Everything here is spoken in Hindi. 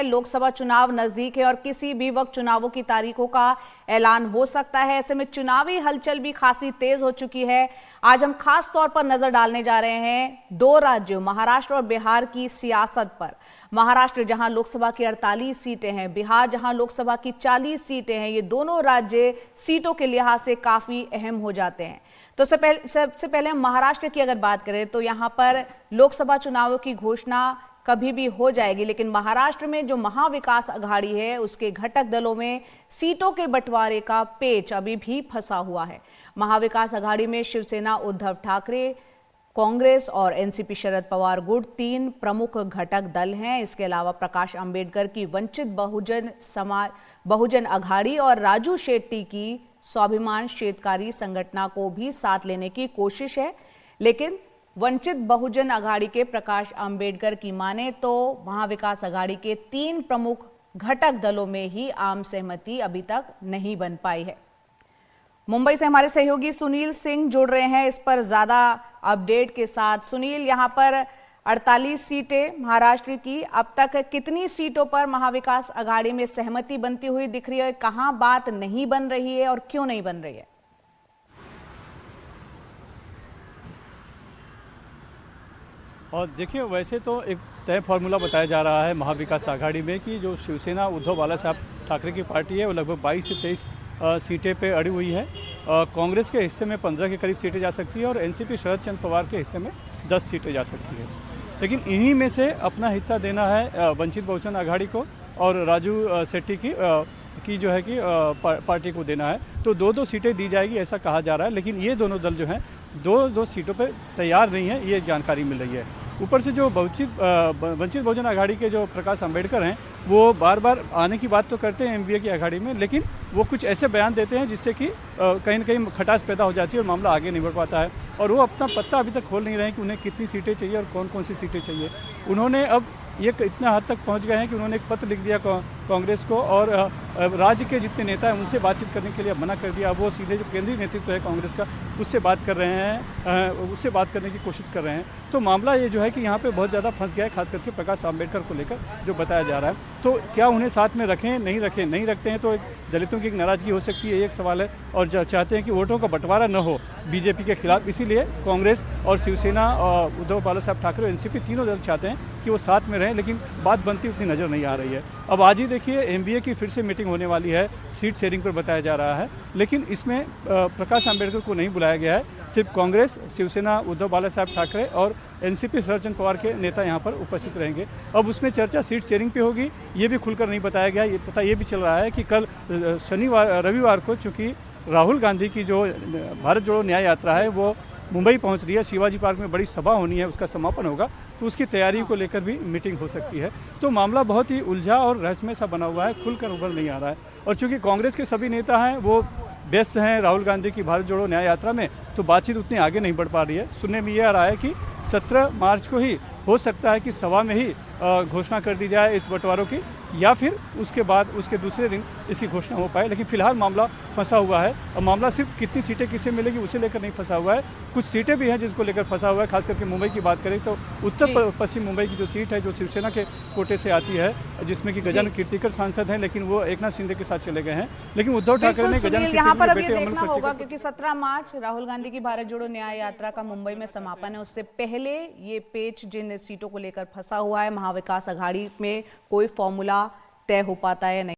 लोकसभा चुनाव नजदीक है और किसी भी वक्त चुनावों की तारीखों का ऐलान हो सकता है। ऐसे में चुनावी हलचल भी खासी तेज हो चुकी है। आज हम खास तौर पर नजर डालने जा रहे हैं दो राज्यों महाराष्ट्र और बिहार की सियासत पर। महाराष्ट्र जहां लोकसभा की 48 सीटें हैं, बिहार जहां लोकसभा की 40 सीटें हैं, ये दोनों राज्य सीटों के लिहाज से काफी अहम हो जाते हैं। तो सबसे पहले हम महाराष्ट्र की अगर बात करें तो यहां पर लोकसभा चुनावों की घोषणा कभी भी हो जाएगी, लेकिन महाराष्ट्र में जो महाविकास अघाड़ी है उसके घटक दलों में सीटों के बंटवारे का पेच अभी भी फंसा हुआ है। महाविकास अघाड़ी में शिवसेना उद्धव ठाकरे, कांग्रेस और एनसीपी शरद पवार गुट तीन प्रमुख घटक दल हैं। इसके अलावा प्रकाश अंबेडकर की वंचित बहुजन अघाड़ी और राजू शेट्टी की स्वाभिमान शेतकारी संगठन को भी साथ लेने की कोशिश है, लेकिन वंचित बहुजन अघाड़ी के प्रकाश अंबेडकर की माने तो महाविकास अघाड़ी के तीन प्रमुख घटक दलों में ही आम सहमति अभी तक नहीं बन पाई है। मुंबई से हमारे सहयोगी सुनील सिंह जुड़ रहे हैं इस पर ज्यादा अपडेट के साथ। सुनील, यहां पर 48 सीटें महाराष्ट्र की, अब तक कितनी सीटों पर महाविकास अघाड़ी में सहमति बनती हुई दिख रही है? कहां बात नहीं बन रही है और क्यों नहीं बन रही है? और देखिए, वैसे तो एक तय फार्मूला बताया जा रहा है महाविकास आघाड़ी में कि जो शिवसेना उद्धव बाला साहब ठाकरे की पार्टी है वो लगभग 22 से 23 सीटें पे अड़ी हुई है। कांग्रेस के हिस्से में 15 के करीब सीटें जा सकती है और एनसीपी शरद चंद्र पवार के हिस्से में 10 सीटें जा सकती है। लेकिन इन्हीं में से अपना हिस्सा देना है वंचित बहुजन अघाड़ी को और राजू शेट्टी की जो है कि पार्टी को देना है। तो दो सीटें दी जाएगी ऐसा कहा जा रहा है, लेकिन ये दोनों दल जो हैं दो सीटों पे तैयार नहीं है, ये जानकारी मिल रही है। ऊपर से जो वंचित बहुजन अघाड़ी के जो प्रकाश अंबेडकर हैं वो बार बार आने की बात तो करते हैं एमवीए की अघाड़ी में, लेकिन वो कुछ ऐसे बयान देते हैं जिससे कि कहीं न कहीं खटास पैदा हो जाती है और मामला आगे नहीं बढ़ पाता है। और वो अपना पत्ता अभी तक खोल नहीं रहे हैं कि उन्हें कितनी सीटें चाहिए और कौन कौन सी सीटें चाहिए। उन्होंने अब ये इतना हद तक पहुंच गए हैं कि उन्होंने एक पत्र लिख दिया कांग्रेस को और राज्य के जितने नेता हैं उनसे बातचीत करने के लिए मना कर दिया। अब वो सीधे जो केंद्रीय नेतृत्व है कांग्रेस का उससे बात कर रहे हैं, उससे बात करने की कोशिश कर रहे हैं। तो मामला ये जो है कि यहाँ पे बहुत ज़्यादा फंस गया है, खास करके प्रकाश अंबेडकर को लेकर जो बताया जा रहा है। तो क्या उन्हें साथ में रखें, नहीं रखें? नहीं रखते हैं तो दलितों की एक नाराज़गी हो सकती है, एक सवाल है। और जो चाहते हैं कि वोटों का बंटवारा न हो बीजेपी के खिलाफ, इसीलिए कांग्रेस और शिवसेना और उद्धव बाला साहब ठाकरे एनसीपी तीनों दल चाहते हैं कि वो साथ में रहें, लेकिन बात बनती उतनी नज़र नहीं आ रही है। अब आज ही देखिए एमवीए की फिर से मीटिंग होने वाली है, सीट शेयरिंग पर बताया जा रहा है, लेकिन इसमें प्रकाश अंबेडकर को नहीं बुलाया गया है। सिर्फ कांग्रेस, शिवसेना उद्धव बाला साहब ठाकरे और एनसीपी शरद चंद्र पवार के नेता यहाँ पर उपस्थित रहेंगे। अब उसमें चर्चा सीट शेयरिंग पे होगी, ये भी खुलकर नहीं बताया गया। ये पता ये भी चल रहा है कि कल रविवार को चूँकि राहुल गांधी की जो भारत जोड़ो न्याय यात्रा है वो मुंबई पहुंच रही है, शिवाजी पार्क में बड़ी सभा होनी है, उसका समापन होगा, तो उसकी तैयारी को लेकर भी मीटिंग हो सकती है। तो मामला बहुत ही उलझा और रहस्यमय सा बना हुआ है, खुलकर उभर नहीं आ रहा है। और चूंकि कांग्रेस के सभी नेता हैं वो व्यस्त हैं राहुल गांधी की भारत जोड़ो न्याय यात्रा में, तो बातचीत उतनी आगे नहीं बढ़ पा रही है। सुनने में ये आ रहा है कि 17 मार्च को ही हो सकता है कि सभा में ही घोषणा कर दी जाए इस बंटवारों की, या फिर उसके बाद उसके दूसरे दिन इसकी घोषणा हो पाए। लेकिन फिलहाल मामला फंसा हुआ है और मामला सिर्फ कितनी सीटें किसे मिलेगी उसे लेकर नहीं फंसा हुआ है, कुछ सीटें भी हैं जिसको लेकर फंसा हुआ है। खास करके मुंबई की बात करें तो उत्तर पश्चिम मुंबई की जो सीट है जो शिवसेना के कोटे से आती है, जिसमें कि गजानन कीर्तिकर सांसद हैं, लेकिन वो एकनाथ शिंदे के साथ चले गए हैं। लेकिन उद्धव ठाकरे ने गजानन यहाँ पर अब ये देखना होगा क्योंकि 17 मार्च राहुल गांधी की भारत जोड़ो न्याय यात्रा का मुंबई में समापन है, उससे पहले ये पेच जिन सीटों को लेकर फंसा हुआ है महाविकास अघाड़ी में कोई फॉर्मूला तय हो पाता है नहीं।